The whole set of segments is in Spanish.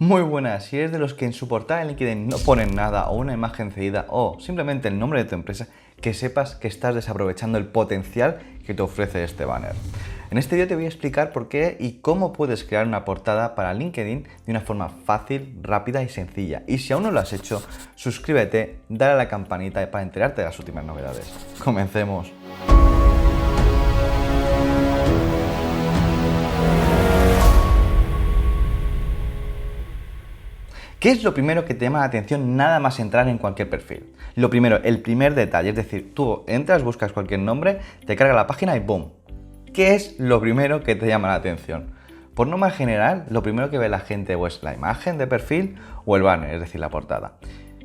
Muy buenas, si eres de los que en su portada en LinkedIn no ponen nada o una imagen cedida o simplemente el nombre de tu empresa, que sepas que estás desaprovechando el potencial que te ofrece este banner. En este vídeo te voy a explicar por qué y cómo puedes crear una portada para LinkedIn de una forma fácil, rápida y sencilla. Y si aún no lo has hecho, suscríbete, dale a la campanita para enterarte de las últimas novedades. Comencemos. ¿Qué es lo primero que te llama la atención nada más entrar en cualquier perfil? Lo primero, el primer detalle, es decir, tú entras, buscas cualquier nombre, te carga la página y ¡boom! ¿Qué es lo primero que te llama la atención? Por norma general, lo primero que ve la gente o es la imagen de perfil o el banner, es decir, la portada.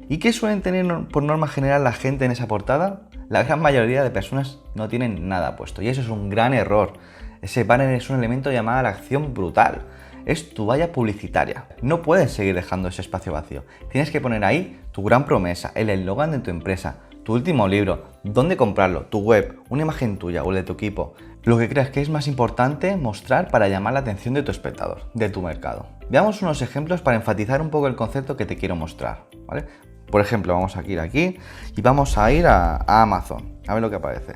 ¿Y qué suelen tener por norma general la gente en esa portada? La gran mayoría de personas no tienen nada puesto y eso es un gran error. Ese banner es un elemento llamado a la acción brutal. Es tu valla publicitaria. No puedes seguir dejando ese espacio vacío. Tienes que poner ahí tu gran promesa, el eslogan de tu empresa, tu último libro, dónde comprarlo, tu web, una imagen tuya o el de tu equipo. Lo que creas que es más importante mostrar para llamar la atención de tu espectador, de tu mercado. Veamos unos ejemplos para enfatizar un poco el concepto que te quiero mostrar, ¿vale? Por ejemplo, vamos a ir aquí y vamos a ir a Amazon, a ver lo que aparece.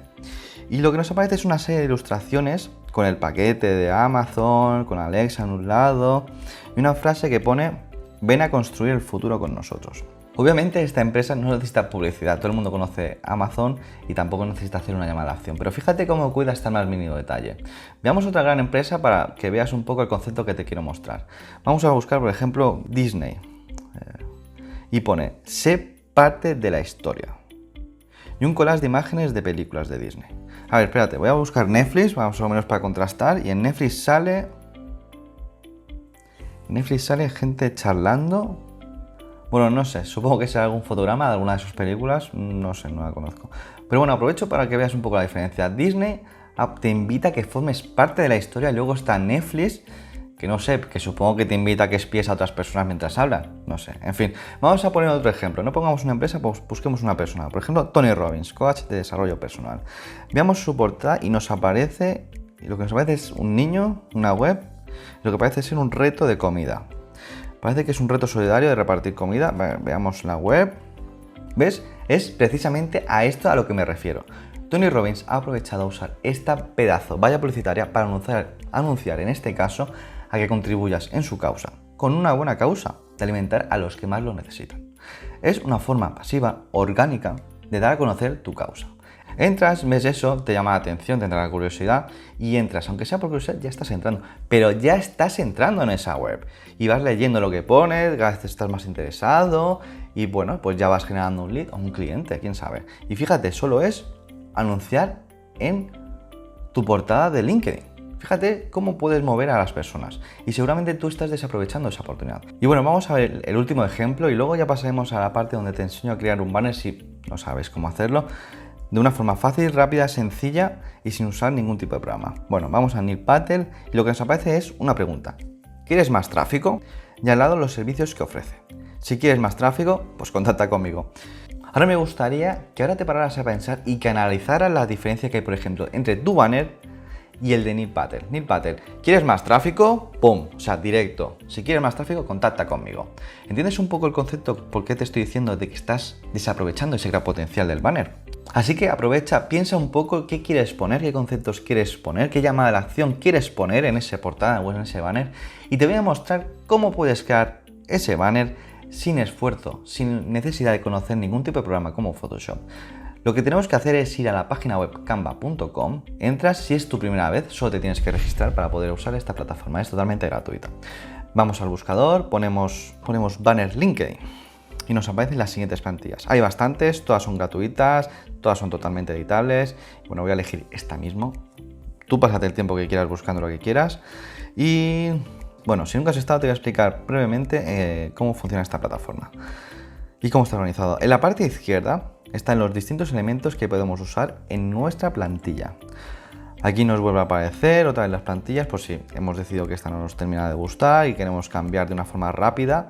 Y lo que nos aparece es una serie de ilustraciones con el paquete de Amazon, con Alexa en un lado y una frase que pone: ven a construir el futuro con nosotros. Obviamente esta empresa no necesita publicidad, todo el mundo conoce Amazon y tampoco necesita hacer una llamada a la acción, pero fíjate cómo cuida hasta el más mínimo detalle. Veamos otra gran empresa para que veas un poco el concepto que te quiero mostrar. Vamos a buscar, por ejemplo, Disney y pone: sé parte de la historia. Y un collage de imágenes de películas de Disney. A ver, espérate, voy a buscar Netflix, vamos a lo menos para contrastar, y en Netflix sale gente charlando. Bueno, no sé, supongo que será algún fotograma de alguna de sus películas, no sé, no la conozco. Pero bueno, aprovecho para que veas un poco la diferencia. Disney te invita a que formes parte de la historia, y luego está Netflix, que no sé, que supongo que te invita a que espíes a otras personas mientras hablan, no sé. En fin, vamos a poner otro ejemplo. No pongamos una empresa, pues busquemos una persona. Por ejemplo, Tony Robbins, coach de desarrollo personal. Veamos su portada y nos aparece, y lo que nos aparece es un niño, una web, lo que parece ser un reto de comida. Parece que es un reto solidario de repartir comida. Veamos la web. ¿Ves? Es precisamente a esto a lo que me refiero. Tony Robbins ha aprovechado a usar esta pedazo valla publicitaria para anunciar en este caso a que contribuyas en su causa, con una buena causa, de alimentar a los que más lo necesitan. Es una forma pasiva, orgánica, de dar a conocer tu causa. Entras, ves eso, te llama la atención, te entra la curiosidad y entras, aunque sea por curiosidad, ya estás entrando, pero ya estás entrando en esa web y vas leyendo lo que pones, cada vez estás más interesado y bueno, pues ya vas generando un lead o un cliente, quién sabe. Y fíjate, solo es anunciar en tu portada de LinkedIn. Fíjate cómo puedes mover a las personas y seguramente tú estás desaprovechando esa oportunidad. Y bueno, vamos a ver el último ejemplo y luego ya pasaremos a la parte donde te enseño a crear un banner si no sabes cómo hacerlo, de una forma fácil, rápida, sencilla y sin usar ningún tipo de programa. Bueno, vamos a Neil Patel y lo que nos aparece es una pregunta. ¿Quieres más tráfico? Y al lado los servicios que ofrece. Si quieres más tráfico, pues contacta conmigo. Ahora me gustaría que ahora te pararas a pensar y que analizaras la diferencia que hay, por ejemplo, entre tu banner y el de Neil Patel. Neil Patel, ¿quieres más tráfico? ¡Pum! O sea, directo. Si quieres más tráfico, contacta conmigo. ¿Entiendes un poco el concepto por qué te estoy diciendo de que estás desaprovechando ese gran potencial del banner? Así que aprovecha, piensa un poco qué quieres poner, qué conceptos quieres poner, qué llamada de la acción quieres poner en esa portada o en ese banner y te voy a mostrar cómo puedes crear ese banner sin esfuerzo, sin necesidad de conocer ningún tipo de programa como Photoshop. Lo que tenemos que hacer es ir a la página web canva.com, entras, si es tu primera vez, solo te tienes que registrar para poder usar esta plataforma, es totalmente gratuita. Vamos al buscador, ponemos banner LinkedIn y nos aparecen las siguientes plantillas. Hay bastantes, todas son gratuitas, todas son totalmente editables. Bueno, voy a elegir esta mismo. Tú pásate el tiempo que quieras buscando lo que quieras y bueno, si nunca has estado te voy a explicar brevemente cómo funciona esta plataforma y cómo está organizado. En la parte izquierda están los distintos elementos que podemos usar en nuestra plantilla. Aquí nos vuelve a aparecer otra vez las plantillas por si hemos decidido que esta no nos termina de gustar y queremos cambiar de una forma rápida,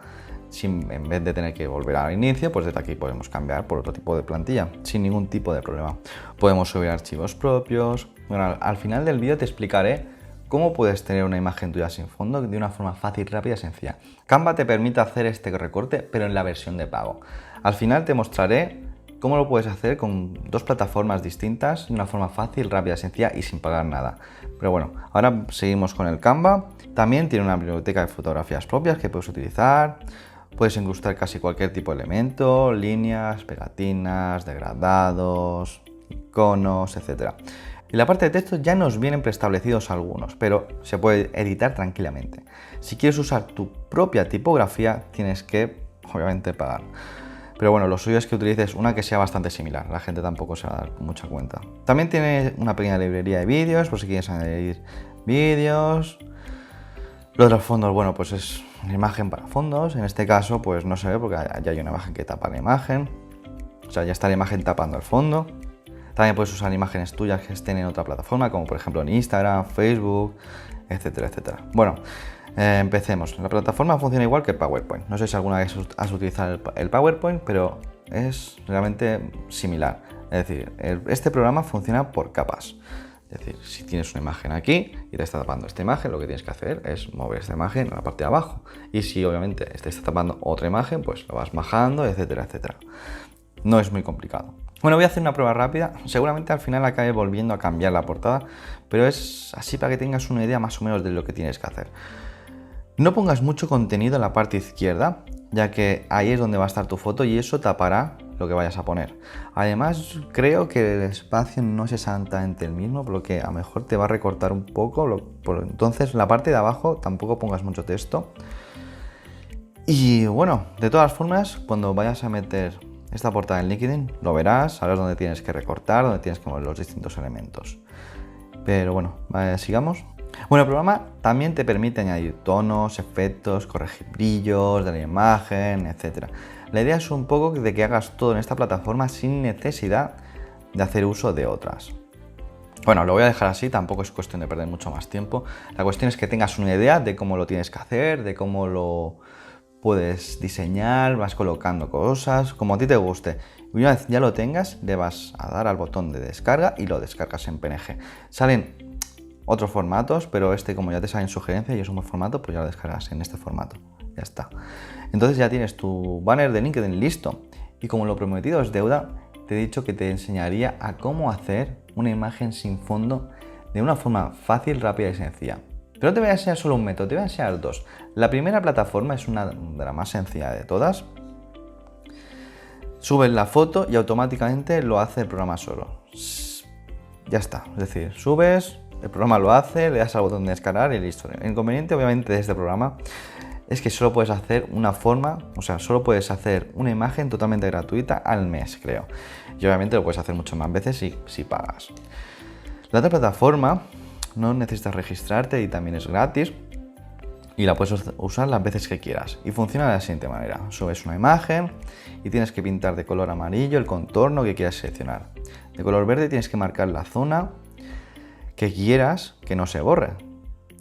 en vez de tener que volver al inicio, pues desde aquí podemos cambiar por otro tipo de plantilla, sin ningún tipo de problema. Podemos subir archivos propios. Bueno, al final del vídeo te explicaré cómo puedes tener una imagen tuya sin fondo de una forma fácil, rápida y sencilla. Canva te permite hacer este recorte, pero en la versión de pago. Al final te mostraré cómo lo puedes hacer con dos plataformas distintas de una forma fácil, rápida, sencilla y sin pagar nada. Pero bueno, ahora seguimos con el Canva. También tiene una biblioteca de fotografías propias que puedes utilizar. Puedes incrustar casi cualquier tipo de elemento, líneas, pegatinas, degradados, iconos, etc. En la parte de texto ya nos vienen preestablecidos algunos, pero se puede editar tranquilamente. Si quieres usar tu propia tipografía, tienes que, obviamente, pagar. Pero bueno, lo suyo es que utilices una que sea bastante similar, la gente tampoco se va a dar mucha cuenta. También tiene una pequeña librería de vídeos, por si quieres añadir vídeos. Lo de los fondos, bueno, pues es una imagen para fondos. En este caso, pues no se ve porque ya hay una imagen que tapa la imagen. O sea, ya está la imagen tapando el fondo. También puedes usar imágenes tuyas que estén en otra plataforma, como por ejemplo en Instagram, Facebook, etcétera, etcétera. Bueno, empecemos. La plataforma funciona igual que PowerPoint. No sé si alguna vez has utilizado el PowerPoint, pero es realmente similar. Es decir, este programa funciona por capas. Es decir, si tienes una imagen aquí y te está tapando esta imagen, lo que tienes que hacer es mover esta imagen a la parte de abajo. Y si obviamente te está tapando otra imagen, pues lo vas bajando, etcétera, etcétera. No es muy complicado. Bueno, voy a hacer una prueba rápida. Seguramente al final acabe volviendo a cambiar la portada, pero es así para que tengas una idea más o menos de lo que tienes que hacer. No pongas mucho contenido en la parte izquierda, ya que ahí es donde va a estar tu foto y eso tapará lo que vayas a poner. Además, creo que el espacio no es exactamente el mismo, por lo que a lo mejor te va a recortar un poco. Entonces, en la parte de abajo tampoco pongas mucho texto. Y bueno, de todas formas, cuando vayas a meter esta portada en LinkedIn, lo verás, sabrás dónde tienes que recortar, dónde tienes que mover los distintos elementos. Pero bueno, sigamos. Bueno, el programa también te permite añadir tonos, efectos, corregir brillos de la imagen, etc. La idea es un poco de que hagas todo en esta plataforma sin necesidad de hacer uso de otras. Bueno, lo voy a dejar así, tampoco es cuestión de perder mucho más tiempo. La cuestión es que tengas una idea de cómo lo tienes que hacer, de cómo lo puedes diseñar, vas colocando cosas, como a ti te guste. Y una vez ya lo tengas, le vas a dar al botón de descarga y lo descargas en PNG. Salen otros formatos, pero como ya te salen sugerencias y es un buen formato, pues ya lo descargas en este formato. Ya está. Entonces ya tienes tu banner de LinkedIn listo. Y como lo prometido es deuda, te he dicho que te enseñaría a cómo hacer una imagen sin fondo de una forma fácil, rápida y sencilla. Pero no te voy a enseñar solo un método, te voy a enseñar dos. La primera plataforma es una de las más sencillas de todas. Subes la foto y automáticamente lo hace el programa solo. Ya está, es decir, subes, el programa lo hace, le das al botón de descargar y listo. El inconveniente obviamente de este programa es que solo puedes hacer solo puedes hacer una imagen totalmente gratuita al mes, creo. Y obviamente lo puedes hacer muchas más veces si pagas. La otra plataforma no necesitas registrarte y también es gratis y la puedes usar las veces que quieras y funciona de la siguiente manera. Subes una imagen y tienes que pintar de color amarillo el contorno que quieras seleccionar. De color verde tienes que marcar la zona que quieras que no se borre.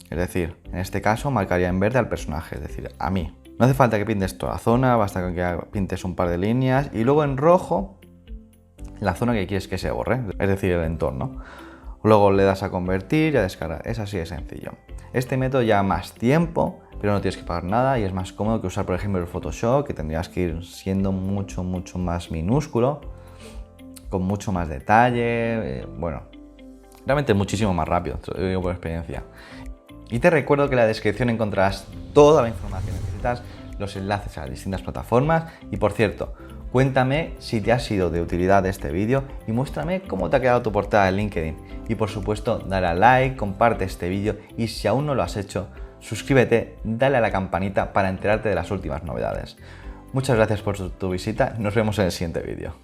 Es decir, en este caso marcaría en verde al personaje, es decir, a mí. No hace falta que pintes toda la zona, basta que pintes un par de líneas y luego en rojo la zona que quieres que se borre, es decir, el entorno. Luego le das a convertir y a descargar. Es así de sencillo. Este método lleva más tiempo, pero no tienes que pagar nada y es más cómodo que usar, por ejemplo, el Photoshop, que tendrías que ir siendo mucho más minúsculo, con mucho más detalle. Bueno, realmente muchísimo más rápido, te lo digo por experiencia. Y te recuerdo que en la descripción encontrarás toda la información que necesitas, los enlaces a las distintas plataformas y, por cierto, cuéntame si te ha sido de utilidad este vídeo y muéstrame cómo te ha quedado tu portada en LinkedIn. Y por supuesto, dale a like, comparte este vídeo y si aún no lo has hecho, suscríbete, dale a la campanita para enterarte de las últimas novedades. Muchas gracias por tu visita, nos vemos en el siguiente vídeo.